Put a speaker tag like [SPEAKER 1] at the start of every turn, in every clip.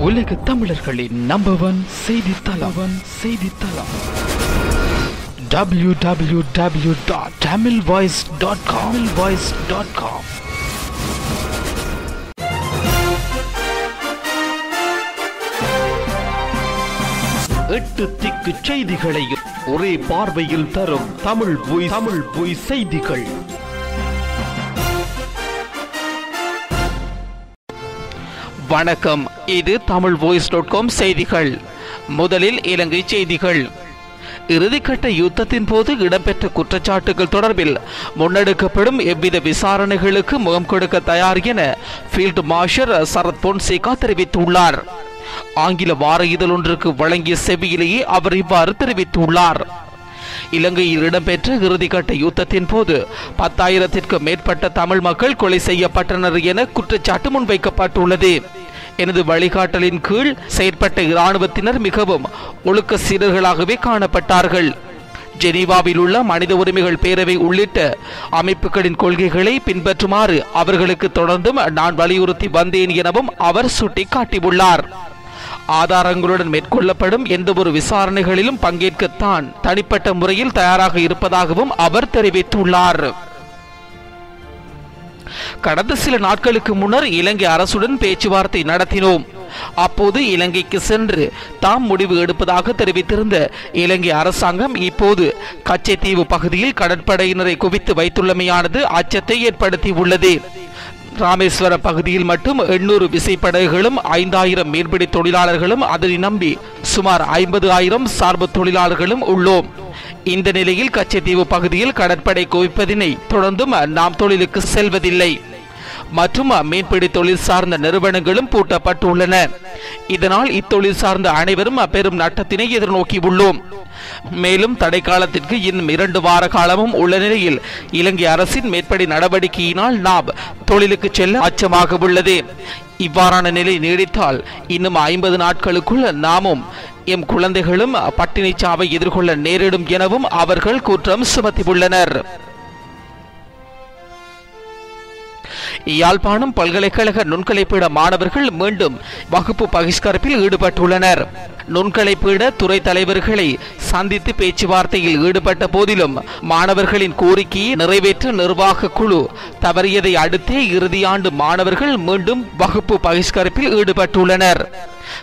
[SPEAKER 1] உலக தமிழர்களின் number 1 செய்தித்தளம் www.tamilvoice.com. எட்டு திக்கு செய்திகளையும் ஒரே பார்வையில் தரும் தமிழ் பொய் செய்திகள். வணக்கம், இது tamilvoice.com செய்திகள். முதலில் இலங்கை செய்திகள். இறுதிக்கட்ட யுத்தத்தின் போது இடம்பெற்ற குற்றச்சாட்டுகள் தொடர்பில் முன்னெடுக்கப்படும் எவ்வித விசாரணைகளுக்கு முகம் கொடுக்க தயார் என ஃபீல்டு மார்ஷல் சரத் பொன்சேகா தெரிவித்துள்ளார். ஆங்கில வார இதழ் ஒன்றுக்கு வழங்கிய செவியிலேயே அவர் இவ்வாறு தெரிவித்துள்ளார். இலங்கையில் இடம்பெற்ற இறுதிக்கட்ட யுத்தத்தின் போது 10,000-க்கும் மேற்பட்ட தமிழ் மக்கள் கொலை செய்யப்பட்டனர் என குற்றச்சாட்டு முன்வைக்கப்பட்டுள்ளது. எனது வழிகாட்டலின் கீழ் செயற்பட்ட இராணுவத்தினர் மிகவும் ஒழுக்க சீரர்களாகவே காணப்பட்டார்கள். ஜெனீவாவில் உள்ள மனித உரிமைகள் பேரவை உள்ளிட்ட அமைப்புகளின் கொள்கைகளை பின்பற்றுமாறு அவர்களுக்கு தொடர்ந்தும் நான் வலியுறுத்தி வந்தேன் எனவும் அவர் சுட்டிக்காட்டியுள்ளார். ஆதாரங்களுடன் மேற்கொள்ளப்படும் எந்த ஒரு விசாரணைகளிலும் பங்கேற்கத்தான் தனிப்பட்ட முறையில் தயாராக இருப்பதாகவும் அவர் தெரிவித்துள்ளார். கடந்த சில நாட்களுக்கு முன்னர் இலங்கை அரசுடன் பேச்சுவார்த்தை நடத்தினோம். அப்போது இலங்கைக்கு சென்று தாம் முடிவு எடுப்பதாக தெரிவித்திருந்த இலங்கை அரசாங்கம் இப்போது கச்சைத்தீவு பகுதியில் கடற்படையினரை குவித்து வைத்துள்ளமையானது அச்சத்தை ஏற்படுத்தியுள்ளது. ராமேஸ்வர பகுதியில் மட்டும் 800 விசைப்படகுகளும் 5,000 மீன்பிடி தொழிலாளர்களும் அதனை நம்பி சுமார் 50,000 சார்பு தொழிலாளர்களும் உள்ளோம். இந்த நிலையில் கச்சைத்தீவு பகுதியில் கடற்படை குவிப்பதினை தொடர்ந்தும் நாம் தொழிலுக்கு செல்வதில்லை மற்றும் மீன்பிடி தொழில் சார்ந்த நிறுவனங்களும் பூட்டப்பட்டுள்ளன. இதனால் இத்தொழில் சார்ந்த அனைவரும் பெரும் நட்டத்தினை எதிர்நோக்கி உள்ளோம். மேலும் தடை காலத்திற்கு இன்னும் 2 வார காலமும் உள்ள நிலையில் இலங்கை அரசின் மேற்படி நடவடிக்கையினால் நாம் தொழிலுக்கு செல்ல அச்சமாக உள்ளது. இவ்வாறான நிலை நீடித்தால் இன்னும் 50 நாட்களுக்குள் நாமும் எம் குழந்தைகளும் பட்டினி சாவை எதிர்கொள்ள நேரிடும் எனவும் அவர்கள் குற்றம் சுமத்தியுள்ளனர். யாழ்ப்பாணம் பல்கலைக்கழக நுண்கலைப்பீட மாணவர்கள் மீண்டும் வகுப்பு பகிஷ்கரிப்பில் ஈடுபட்டுள்ளனர். நுண்கலைப்பீட துறை தலைவர்களை சந்தித்து பேச்சுவார்த்தையில் ஈடுபட்ட போதிலும் மாணவர்களின் கோரிக்கையை நிறைவேற்ற நிர்வாக குழு தவறியதை அடுத்தே இறுதியாண்டு மாணவர்கள் மீண்டும் வகுப்பு பகிஷ்கரிப்பில் ஈடுபட்டுள்ளனர்.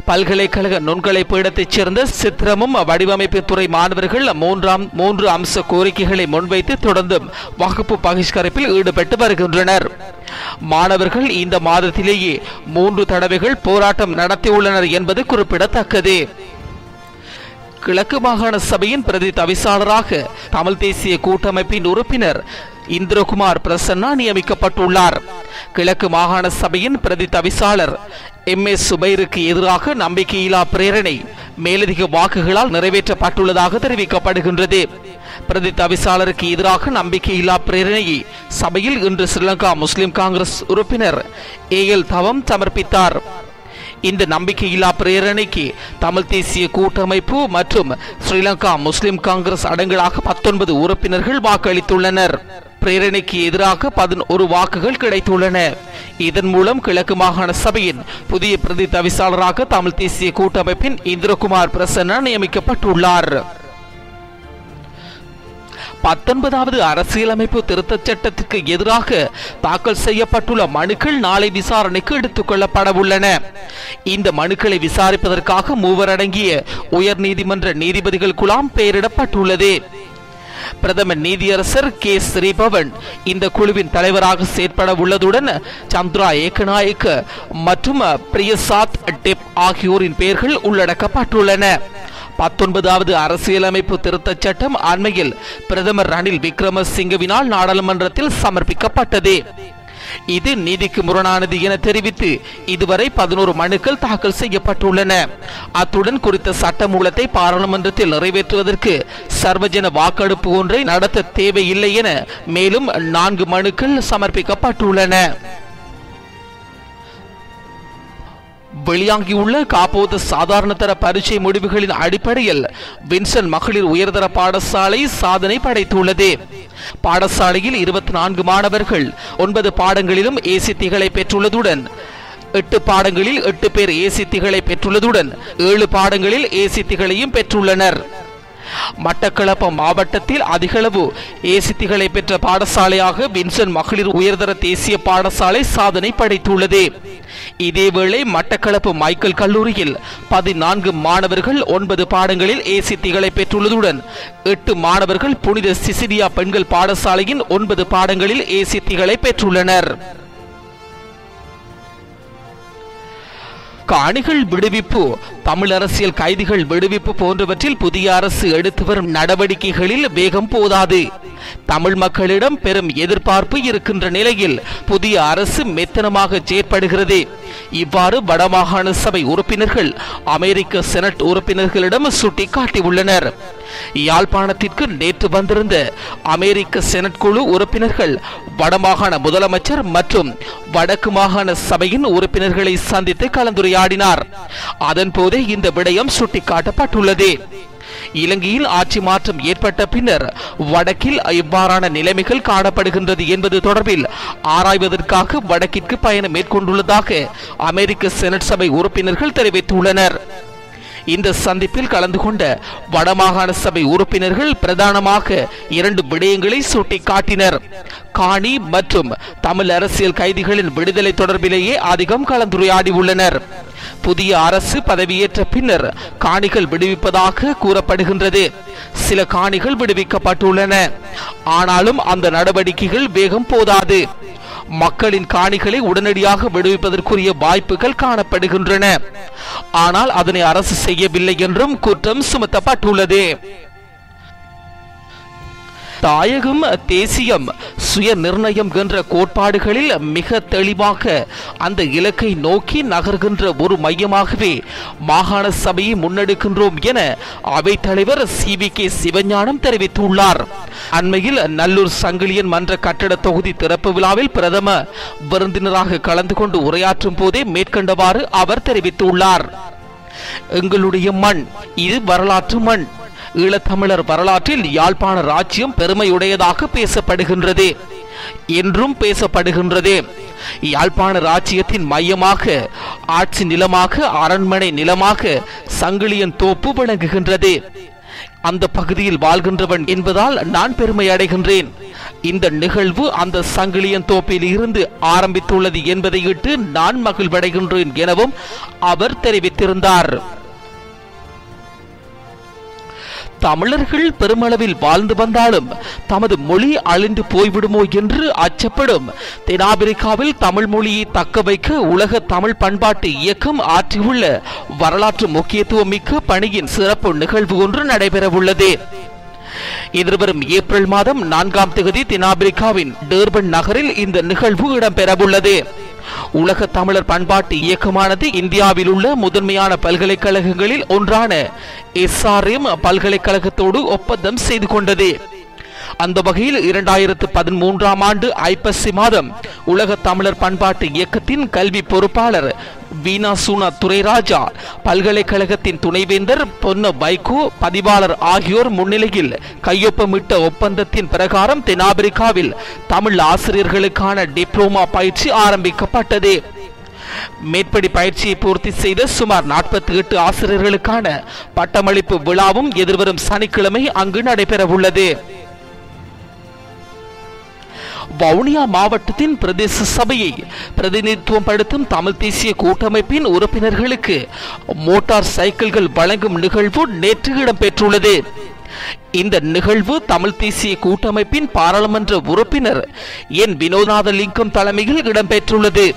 [SPEAKER 1] பல்கலைக்கழக நுண்கலை பீடத்தைச் சேர்ந்த சித்திரமும் வடிவமைப்பு துறை மாணவர்கள் 3 அம்ச கோரிக்கைகளை முன்வைத்து தொடர்ந்தும் வகுப்பு பகிஷ்கரிப்பில் ஈடுபட்டு வருகின்றனர். மாணவர்கள் இந்த மாதத்திலேயே 3 தடவைகள் போராட்டம் நடத்தியுள்ளனர் என்பது குறிப்பிடத்தக்கது. கிழக்கு மாகாண சபையின் பிரதி தவிசாளராக தமிழ் தேசிய கூட்டமைப்பின் உறுப்பினர் இந்திரகுமார் பிரசன்னா நியமிக்கப்பட்டுள்ளார். கிழக்கு மாகாண சபையின் பிரதி தவிசாளர் MS சுபைருக்கு எதிராக நம்பிக்கையில்லா பிரேரணை மேலதிக வாக்குகளால் நிறைவேற்றப்பட்டுள்ளதாக தெரிவிக்கப்படுகின்றது. பிரதி தவிசாளருக்கு எதிராக நம்பிக்கையில்லா பிரேரணையை சபையில் இன்று ஸ்ரீலங்கா முஸ்லிம் காங்கிரஸ் உறுப்பினர் AL தவம் சமர்ப்பித்தார். இந்த நம்பிக்கையில்லா பிரேரணைக்கு தமிழ் தேசிய கூட்டமைப்பு மற்றும் ஸ்ரீலங்கா முஸ்லிம் காங்கிரஸ் அடங்கலாக 19 உறுப்பினர்கள் வாக்களித்துள்ளனர். பிரேரணைக்கு எதிராக 11 வாக்குகள் கிடைத்துள்ளன. இதன் மூலம் கிழக்கு மாகாண சபையின் புதிய பிரதி தவிசாளராக தமிழ் தேசிய கூட்டமைப்பின் இந்திரகுமார் பிரசன்னா நியமிக்கப்பட்டுள்ளார். 19வது அரசியலமைப்பு திருத்தச் சட்டத்திற்கு எதிராக தாக்கல் செய்யப்பட்டுள்ள மனுக்கள் நாளை விசாரணைக்கு எடுத்துக் கொள்ளப்பட உள்ளன. இந்த மனுக்களை விசாரிப்பதற்காக 3 அடங்கிய உயர் நீதிமன்ற நீதிபதிகள் குழாம் பெயரிடப்பட்டுள்ளது. பிரதமர் நீதியரசர் K. ஸ்ரீபவன் இந்த குழுவின் தலைவராக செயற்பட உள்ளதுடன் சந்திரா ஏகநாயக்க மற்றும் பிரியசாத் டெப் ஆகியோரின் பெயர்கள் உள்ளடக்கப்பட்டுள்ளன. 19வது அரசியலமைப்பு திருத்தச் சட்டம் அண்மையில் பிரதமர் ரணில் விக்ரமசிங்கவினால் நாடாளுமன்றத்தில் சமர்ப்பிக்கப்பட்டது. இது நீதிக்கு முரணானது என தெரிவித்து இதுவரை 11 மனுக்கள் தாக்கல் செய்யப்பட்டுள்ளன. அத்துடன் குறித்த சட்ட மூலத்தை பாராளுமன்றத்தில் நிறைவேற்றுவதற்கு சர்வஜன வாக்கெடுப்பு ஒன்றை நடத்த தேவையில்லை என மேலும் 4 மனுக்கள் சமர்ப்பிக்கப்பட்டுள்ளன. வெளியாகியுள்ள காப்போது சாதாரண தர பரீட்சை முடிவுகளின் அடிப்படையில் வின்சன் மகளிர் உயர்தர பாடசாலை சாதனை படைத்துள்ளது. பாடசாலையில் 24 மாணவர்கள் 9 பாடங்களிலும் ஏசித்திகளை பெற்றுள்ளதுடன் 8 பாடங்களில் 8 பேர் ஏசித்திகளை பெற்றுள்ளதுடன் 7 பாடங்களில் ஏசித்திகளையும் பெற்றுள்ளனர். மட்டக்களப்பு மாவட்டத்தில் அதிகளவு ஏசித்திகளை பெற்ற பாடசாலையாக வின்சன் மகளிர் உயர்தர தேசிய பாடசாலை சாதனை படைத்துள்ளது. இதேவேளை மட்டக்களப்பு மைக்கேல் கல்லூரியில் 14 மாணவர்கள் 9 பாடங்களில் ஏசித்திகளை பெற்றுள்ளதுடன் 8 மாணவர்கள் புனித சிசிலியா பெண்கள் பாடசாலையின் 9 பாடங்களில் ஏசித்திகளை பெற்றுள்ளனர். காணிகள் விடுவிப்பு, தமிழ் அரசியல் கைதிகள் விடுவிப்பு போன்றவற்றில் புதிய அரசு எடுத்து வரும் நடவடிக்கைகளில் வேகம் போதாது. தமிழ் மக்களிடம் பெரும் எதிர்பார்ப்பு இருக்கின்ற நிலையில் புதிய அரசு மெத்தனமாக செயற்படுகிறது. இவ்வாறு வடமாகாண சபை உறுப்பினர்கள் அமெரிக்க செனட் உறுப்பினர்களிடம் சுட்டிக்காட்டியுள்ளனர். யாழ்ப்பாணத்திற்கு நேற்று வந்திருந்த அமெரிக்க செனட் குழு உறுப்பினர்கள் வடமாகாண முதலமைச்சர் மற்றும் வடக்கு மாகாண சபையின் உறுப்பினர்களை சந்தித்து கலந்துரையாடினார். அதன் போதே இந்த விடயம் சுட்டிக்காட்டப்பட்டுள்ளது. இலங்கையில் ஆட்சி மாற்றம் ஏற்பட்ட பின்னர் வடக்கில் இவ்வாறான நிலைமைகள் காணப்படுகின்றது என்பது தொடர்பில் ஆராய்வதற்காக வடக்கிற்கு பயணம் மேற்கொண்டுள்ளதாக அமெரிக்க செனட் சபை உறுப்பினர்கள் தெரிவித்துள்ளனர். இந்த சந்திப்பில் கலந்து கொண்ட வடமாகாண சபை உறுப்பினர்கள் பிரதானமாக 2 விடயங்களை சுட்டிக்காட்டினர். காணி மற்றும் தமிழ் அரசியல் கைதிகளின் விடுதலை தொடர்பிலேயே அதிகம் கலந்துரையாடி உள்ளனர். புதிய அரசு பதவியேற்ற பின்னர் காணிகள் விடுவிப்பதாக கூறப்படுகின்றது. சில காணிகள் விடுவிக்கப்பட்டுள்ளன. ஆனாலும் அந்த நடவடிக்கைகள் வேகம் போதாது. மக்களின் காணிகளை உடனடியாக விடுவிப்பதற்குரிய வாய்ப்புகள் காணப்படுகின்றன. ஆனால் அதனை அரசு செய்யவில்லை என்றும் குற்றம் சுமத்தப்பட்டுள்ளது. தாயகம், தேசியம், சுய நிர்ணயம் என்ற கோட்பாடுகளில் மிக தெளிவாக அந்த இலக்கை நோக்கி நகர்கின்ற ஒரு மையமாகவே மாகாண சபையை முன்னெடுக்கின்றோம் என அவைத் தலைவர் CVK சிவஞானம் தெரிவித்துள்ளார். அண்மையில் நல்லூர் சங்கிலியன் மன்ற கட்டட தொகுதி திறப்பு விழாவில் பிரதம விருந்தினராக கலந்து கொண்டு உரையாற்றும் போதே மேற்கண்டவாறு அவர் தெரிவித்துள்ளார். எங்களுடைய மண் இது வரலாற்று மண். ஈழத்தமிழர் வரலாற்றில் யாழ்ப்பாண ராஜ்யம் பெருமையுடையதாக பேசப்படுகின்றது, என்றும் பேசப்படுகின்றது. யாழ்ப்பாண ராஜ்யத்தின் மையமாக, ஆட்சி நிலமாக, அரண்மனை நிலமாக சங்கிலியன் தோப்பு விளங்குகின்றது. அந்த பகுதியில் வாழ்கின்றவன் என்பதால் நான் பெருமை அடைகின்றேன். இந்த நிகழ்வு அந்த சங்கிலியன் தோப்பில் இருந்து ஆரம்பித்துள்ளது என்பதையிட்டு நான் மகிழ்வடைகின்றேன் எனவும் அவர் தெரிவித்திருந்தார். தமிழர்கள் பெருமளவில் வாழ்ந்து வந்தாலும் தமது மொழி அழிந்து போய்விடுமோ என்று அச்சப்படும் தென்னாப்பிரிக்காவில் தமிழ் மொழியை தக்க வைக்க உலக தமிழ் பண்பாட்டு இயக்கம் ஆற்றியுள்ள வரலாற்று முக்கியத்துவம் மிக்க பணியின் சிறப்பு நிகழ்வு ஒன்று நடைபெறவுள்ளது. எதிர்வரும் ஏப்ரல் மாதம் 4ஆம் தேதி தென்னாப்பிரிக்காவின் டர்பன் நகரில் இந்த நிகழ்வு இடம்பெறவுள்ளது. உலக தமிழர் பண்பாட்டு இயக்கமானது இந்தியாவில் உள்ள முதன்மையான பல்கலைக்கழகங்களில் ஒன்றான SRM பல்கலைக்கழகத்தோடு ஒப்பந்தம் செய்து கொண்டது. அந்த வகையில் 2013ஆம் ஆண்டு ஐப்பசி மாதம் உலக தமிழர் பண்பாட்டு இயக்கத்தின் கல்வி பொறுப்பாளர் வீணா சூனா துரைராஜா, பல்கலைக்கழகத்தின் துணைவேந்தர் பொன்ன வைகோ, பதிவாளர் ஆகியோர் முன்னிலையில் கையொப்பமிட்ட ஒப்பந்தத்தின் பிரகாரம் தென்னாப்பிரிக்காவில் தமிழ் ஆசிரியர்களுக்கான டிப்ளோமா பயிற்சி ஆரம்பிக்கப்பட்டது. மேற்படி பயிற்சியை பூர்த்தி செய்த சுமார் 48 ஆசிரியர்களுக்கான பட்டமளிப்பு விழாவும் எதிர்வரும் சனிக்கிழமை அங்கு நடைபெறவுள்ளது. வவுனியா மாவட்டத்தின் பிரதேச சபையை பிரதிநிதித்துவம் படுத்தும் தமிழ் தேசிய கூட்டமைப்பின் உறுப்பினர்களுக்கு மோட்டார் சைக்கிள்கள் வழங்கும் நிகழ்வு நேற்று இடம்பெற்றுள்ளது. இந்த நிகழ்வு தமிழ் தேசிய கூட்டமைப்பின் பாராளுமன்ற உறுப்பினர் என் வினோதநாதலிங்கம் தலைமையில் இடம்பெற்றுள்ளது.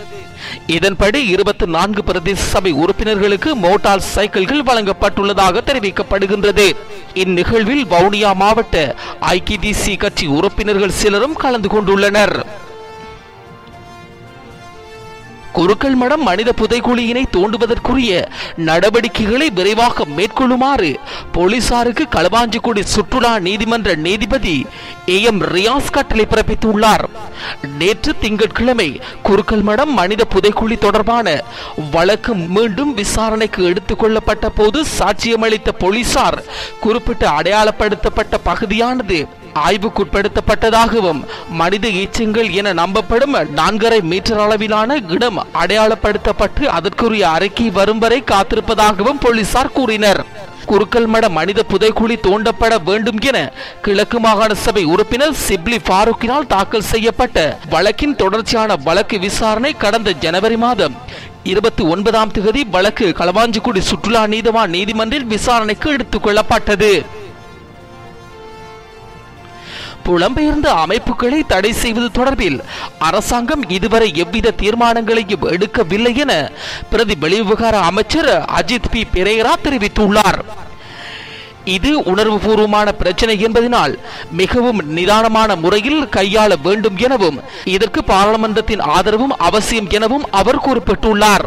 [SPEAKER 1] இதன்படி 24 பிரதேச சபை உறுப்பினர்களுக்கு மோட்டார் சைக்கிள்கள் வழங்கப்பட்டுள்ளதாக தெரிவிக்கப்படுகின்றது. இந்நிகழ்வில் வவுனியா மாவட்ட IKDC கட்சி உறுப்பினர்கள் சிலரும் கலந்து கொண்டுள்ளனர். குருக்கள் மடம் மனித புதைகுழியினை தோண்டுவதற்குரிய நடவடிக்கைகளை விரைவாக மேற்கொள்ளுமாறு போலீசாருக்கு களுவாஞ்சிக்குடி சுற்றுலா நீதிமன்ற நீதிபதி AM ரியாஸ் கட்டளை பிறப்பித்துள்ளார். நேற்று திங்கட்கிழமை குருக்கள் மடம் மனித புதைகுழி தொடர்பான வழக்கு மீண்டும் விசாரணைக்கு எடுத்துக் கொள்ளப்பட்ட போது சாட்சியமளித்த போலீசார் குறிப்பிட்ட அடையாளப்படுத்தப்பட்ட பகுதியானது ஆய்வுக்குட்படுத்தப்பட்டதாகவும் மனித எச்சங்கள் என நம்பப்படும் 4.5 மீட்டர் அளவிலான இடம் அடையாளப்படுத்தப்பட்டு அதற்குரிய அறிக்கை வரும் வரை காத்திருப்பதாகவும் போலீசார் கூறினர். குருக்கல்மட மனித புதைக்குழி தோண்டப்பட வேண்டும் என கிழக்கு மாகாண சபை உறுப்பினர் சிப்லி ஃபாரூக்கினால் தாக்கல் செய்யப்பட்ட வழக்கின் தொடர்ச்சியான வழக்கு விசாரணை கடந்த ஜனவரி மாதம் 29ஆம் தேதி வழக்கு களவாஞ்சிக்குடி சுற்றுலா நீதவான் நீதிமன்றில் விசாரணைக்கு எடுத்துக் கொள்ளப்பட்டது. புலம்பெயர்ந்த அமைப்புகளை தடை செய்வது தொடர்பில் அரசாங்கம் இதுவரை எவ்வித தீர்மானங்களையும் எடுக்கவில்லை என பிரதி வெளிவிவகார அமைச்சர் அஜித் பி பெரேரா தெரிவித்துள்ளார். இது உணர்வுபூர்வமான பிரச்சனை என்பதனால் மிகவும் நிதானமான முறையில் கையாள வேண்டும் எனவும் இதற்கு பாராளுமன்றத்தின் ஆதரவும் அவசியம் எனவும் அவர் குறிப்பிட்டுள்ளார்.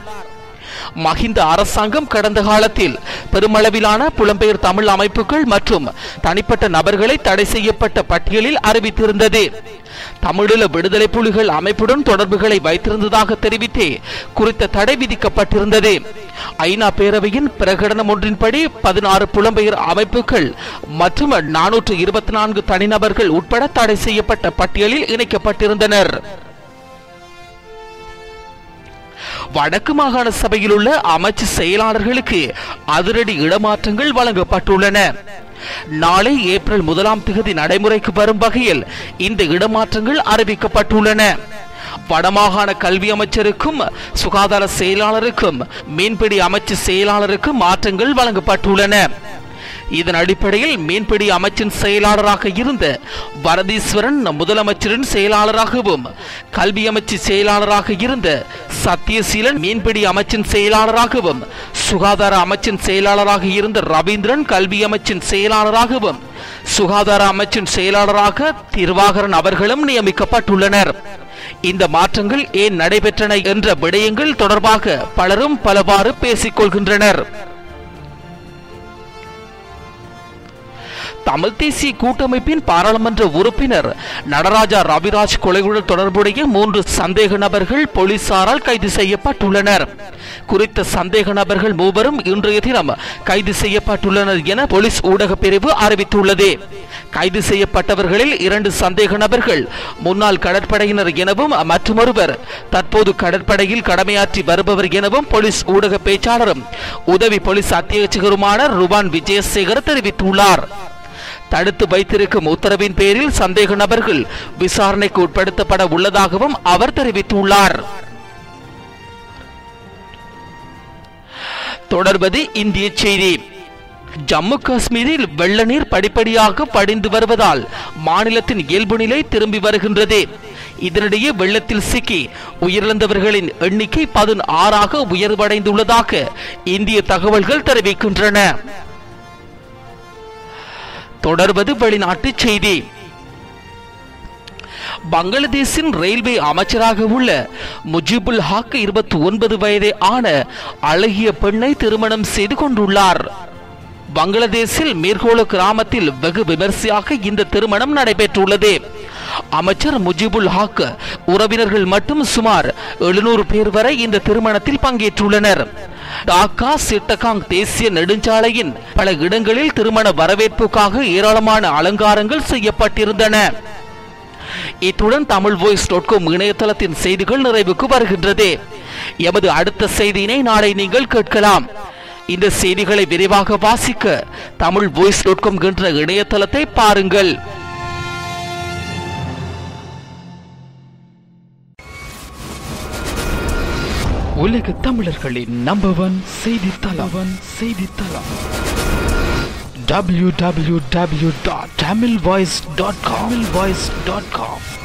[SPEAKER 1] மஹிந்த அரசாங்கம் கடந்த காலத்தில் பெருமளவிலான புலம்பெயர் தமிழ் அமைப்புகள் மற்றும் தனிப்பட்ட நபர்களை தடை செய்யப்பட்ட பட்டியலில் அறிவித்திருந்தது. தமிழீழ விடுதலை புலிகள் அமைப்புடன் தொடர்புகளை வைத்திருந்ததாக தெரிவித்தே குறித்த தடை விதிக்கப்பட்டிருந்தது. ஐநா பேரவையின் பிரகடனம் ஒன்றின்படி 16 புலம்பெயர் அமைப்புகள் மற்றும் 424 தனிநபர்கள் உட்பட தடை செய்யப்பட்ட பட்டியலில் இணைக்கப்பட்டிருந்தனர். வடக்கு மாகாண சபையில் உள்ள அமைச்சு செயலாளர்களுக்கு அதிரடி இடமாற்றங்கள் வழங்கப்பட்டுள்ளன. நாளை ஏப்ரல் 1ஆம் தேதி நடைமுறைக்கு வரும் வகையில் இந்த இடமாற்றங்கள் அறிவிக்கப்பட்டுள்ளன. வடமாகாண கல்வி அமைச்சருக்கும் சுகாதார செயலாளருக்கும் மீன்பிடி அமைச்சு செயலாளருக்கும் மாற்றங்கள் வழங்கப்பட்டுள்ளன. இதன் அடிப்படையில் மீன்பிடி அமைச்சின் செயலாளராக இருந்த வரதீஸ்வரன் முதலமைச்சரின் செயலாளராகவும், கல்வி அமைச்சு செயலாளராக இருந்த சத்தியசீலன் மீன்பிடி அமைச்சின் செயலாளராகவும், சுகாதார அமைச்சின் செயலாளராக இருந்த ரவீந்திரன் கல்வி அமைச்சின் செயலாளராகவும், சுகாதார அமைச்சின் செயலாளராக திருவாகரன் அவர்களும் நியமிக்கப்பட்டுள்ளனர். இந்த மாற்றங்கள் ஏன் நடைபெற்றன என்ற விடயங்கள் தொடர்பாக பலரும் பலவாறு பேசிக் கொள்கின்றனர். தமிழ் தேசிய கூட்டமைப்பின் பாராளுமன்ற உறுப்பினர் நடராஜா ரவிராஜ் கொலையுடன் தொடர்புடைய 3 சந்தேக நபர்கள் போலீசாரால் கைது செய்யப்பட்டுள்ளனர். குறித்த சந்தேக நபர்கள் மூவரும் இன்றைய தினம் கைது செய்யப்பட்டுள்ளனர் என போலீஸ் ஊடக பிரிவு அறிவித்துள்ளது. கைது செய்யப்பட்டவர்களில் 2 சந்தேக நபர்கள் முன்னாள் கடற்படையினர் எனவும் மற்றொருவர் தற்போது கடற்படையில் கடமையாற்றி வருபவர் எனவும் போலீஸ் ஊடக பேச்சாளரும் உதவி போலீஸ் அத்தியட்சகருமான ருவான் விஜயசேகர் தெரிவித்துள்ளார். தடுத்து வைத்திருக்கும் உத்தரவின் பேரில் சந்தேக நபர்கள் விசாரணைக்கு உட்படுத்தப்பட உள்ளதாகவும் அவர் தெரிவித்துள்ளார். தொடர்வது இந்திய செய்தி. ஜம்மு காஷ்மீரில் வெள்ள நீர் படிப்படியாக படிந்து வருவதால் மாநிலத்தின் இயல்பு நிலை திரும்பி வருகின்றது. இதனிடையே வெள்ளத்தில் சிக்கி உயிரிழந்தவர்களின் எண்ணிக்கை 16ஆக உயர்வடைந்துள்ளதாக இந்திய தகவல்கள் தெரிவிக்கின்றன. தொடர்வது வெளிநாட்டு செய்தி. பங்களாதேஷின் ரயில்வே அமைச்சராக உள்ள முஜிபுல் ஹக் 29 வயதே ஆன அழகிய பெண்ணை திருமணம் செய்து கொண்டுள்ளார். பங்களாதேஷில் மீர்கோல கிராமத்தில் வெகு விமர்சையாக இந்த திருமணம் நடைபெற்றுள்ளது. அமைச்சர் முஜிபுல் ஹக் உறவினர்கள் மட்டும் சுமார் 700 பேர் வரை இந்த திருமணத்தில் பங்கேற்றுள்ளனர். டாக்கா சிட்டகாங் தேசிய நெடுஞ்சாலையின் பல இடங்களில் திருமண வரவேற்புக்காக ஏராளமான அலங்காரங்கள் செய்யப்பட்டிருந்தன. இத்துடன் தமிழ் voice.com இணையதளத்தின் செய்திகள் நிறைவுக்கு வருகின்றது. எமது அடுத்த செய்தியினை நாளை நீங்கள் கேட்கலாம். இந்த செய்திகளை விரைவாக வாசிக்க தமிழ் voice.com என்ற இணையதளத்தை பாருங்கள். உலக தமிழர்களின் நம்பர் 1 செய்தித்தளம் www.tamilvoice.com